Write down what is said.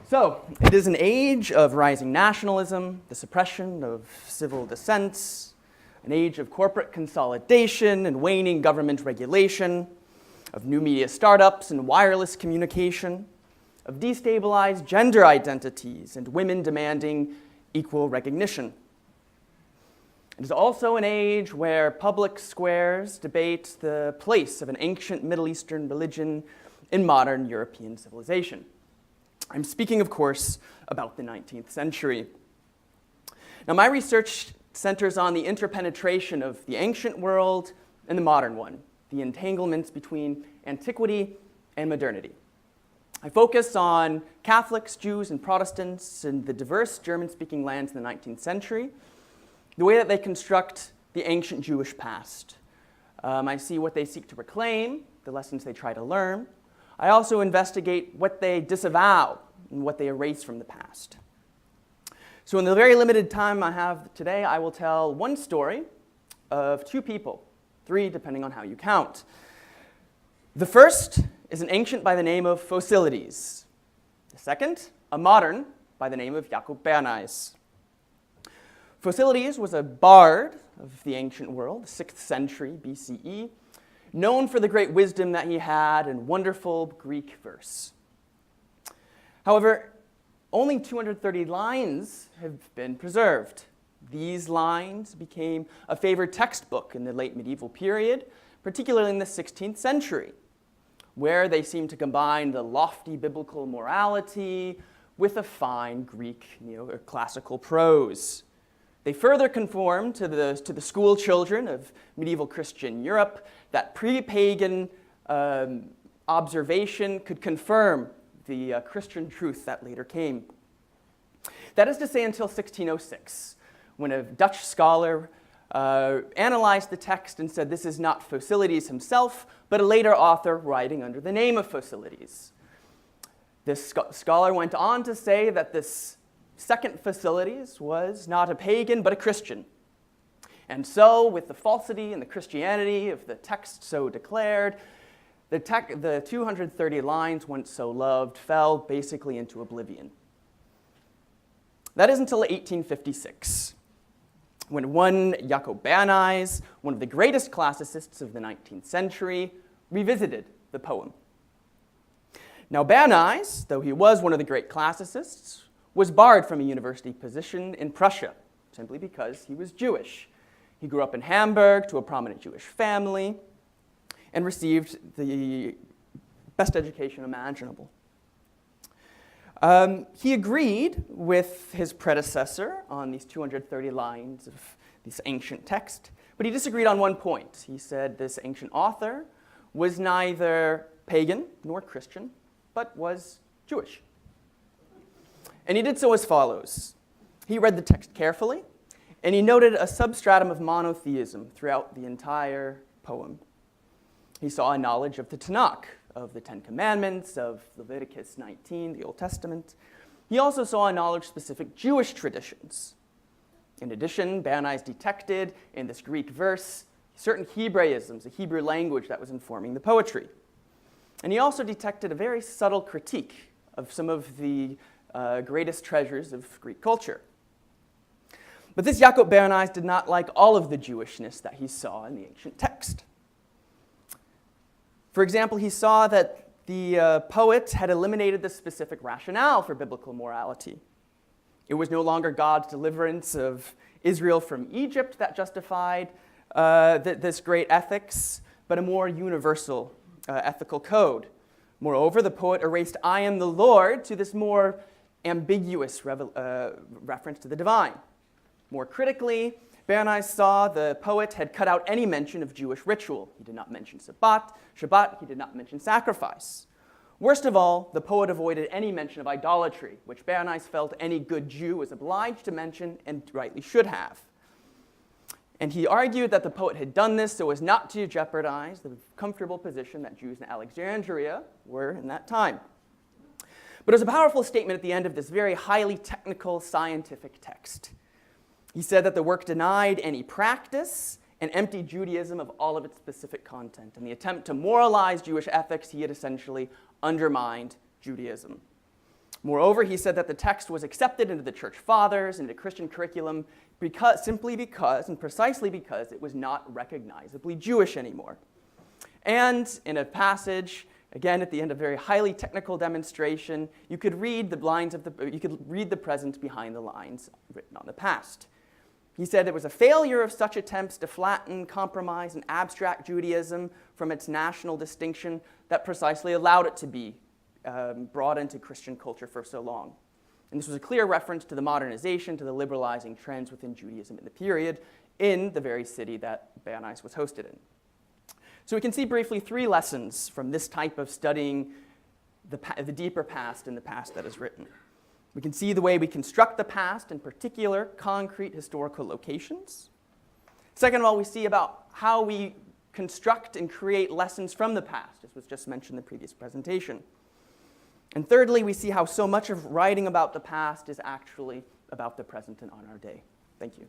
So, it is an age of rising nationalism, the suppression of civil dissents, an age of corporate consolidation and waning government regulation, of new media startups and wireless communication, of destabilized gender identities and women demanding equal recognition. It is also an age where public squares debate the place of an ancient Middle Eastern religion in modern European civilization. I'm speaking, of course, about the 19th century. Now, my research centers on the interpenetration of the ancient world and the modern one, the entanglements between antiquity and modernity. I focus on Catholics, Jews, and Protestants in the diverse German-speaking lands in the 19th century, the way that they construct the ancient Jewish past. I see what they seek to reclaim, the lessons they try to learn. I also investigate what they disavow and what they erase from the past. So in the very limited time I have today, I will tell one story of two people, three depending on how you count. The first is an ancient by the name of Phocylides. The second, a modern by the name of Jakob Bernays. Phocylides was a bard of the ancient world, 6th century BCE, known for the great wisdom that he had and wonderful Greek verse. However, only 230 lines have been preserved. These lines became a favored textbook in the late medieval period, particularly in the 16th century, where they seem to combine the lofty biblical morality with a fine Greek neoclassical prose. They further conform to the school children of medieval Christian Europe that pre-pagan observation could confirm the Christian truth that later came. That is to say until 1606, when a Dutch scholar analyzed the text and said this is not Phocylides himself, but a later author writing under the name of Phocylides. This scholar went on to say that this second Phocylides was not a pagan, but a Christian. And so, with the falsity and the Christianity of the text so declared, the 230 lines once so loved fell basically into oblivion. That is until 1856, when one Jakob Bernays, one of the greatest classicists of the 19th century, revisited the poem. Now Bernays, though he was one of the great classicists, was barred from a university position in Prussia, simply because he was Jewish. He grew up in Hamburg to a prominent Jewish family and received the best education imaginable. He agreed with his predecessor on these 230 lines of this ancient text, but he disagreed on one point. He said this ancient author was neither pagan nor Christian, but was Jewish. And he did so as follows. He read the text carefully, and he noted a substratum of monotheism throughout the entire poem. He saw a knowledge of the Tanakh, of the Ten Commandments, of Leviticus 19, the Old Testament. He also saw a knowledge of specific Jewish traditions. In addition, Bernays detected in this Greek verse certain Hebraisms, a Hebrew language that was informing the poetry. And he also detected a very subtle critique of some of the greatest treasures of Greek culture. But this Jakob Bernays did not like all of the Jewishness that he saw in the ancient text. For example, he saw that the poet had eliminated the specific rationale for biblical morality. It was no longer God's deliverance of Israel from Egypt that justified this great ethics, but a more universal ethical code. Moreover, the poet erased "I am the Lord" to this more ambiguous reference to the divine. More critically, Bernays saw the poet had cut out any mention of Jewish ritual. He did not mention Shabbat, he did not mention sacrifice. Worst of all, the poet avoided any mention of idolatry, which Bernays felt any good Jew was obliged to mention and rightly should have. And he argued that the poet had done this so as not to jeopardize the comfortable position that Jews in Alexandria were in that time. But it was a powerful statement at the end of this very highly technical scientific text. He said that the work denied any practice and emptied Judaism of all of its specific content. In the attempt to moralize Jewish ethics, he had essentially undermined Judaism. Moreover, he said that the text was accepted into the church fathers, into Christian curriculum, simply because, and precisely because, it was not recognizably Jewish anymore. And in a passage, again at the end of a very highly technical demonstration, you could read the present behind the lines written on the past. He said it was a failure of such attempts to flatten, compromise, and abstract Judaism from its national distinction that precisely allowed it to be brought into Christian culture for so long. And this was a clear reference to the modernization, to the liberalizing trends within Judaism in the period, in the very city that Bernays was hosted in. So we can see briefly 3 lessons from this type of studying the deeper past and the past that is written. We can see the way we construct the past, in particular, concrete historical locations. Second of all, we see about how we construct and create lessons from the past, as was just mentioned in the previous presentation. And thirdly, we see how so much of writing about the past is actually about the present and on our day. Thank you.